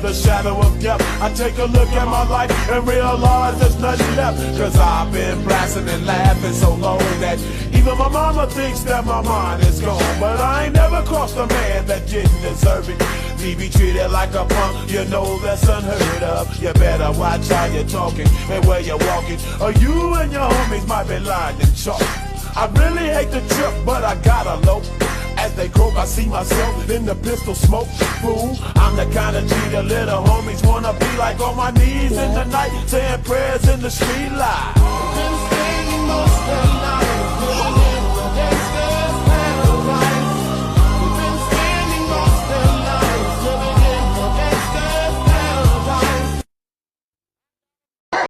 the shadow of death. I take a look at my life and realize there's nothing left. Cause I've been blasting and laughing so long that even my mama thinks that my mind is gone. But I ain't never crossed a man that didn't deserve it. Me be treated like a punk, you know that's unheard of. You better watch how you're talking and where you're walking, or you and your homies might be lying in chalk. I really hate the trip, but I gotta low. As they croak, I see myself in the pistol smoke. Fool, I'm the kind of G the little homies wanna be like, on my knees in the night, saying prayers in the street light. Been staying most of the night.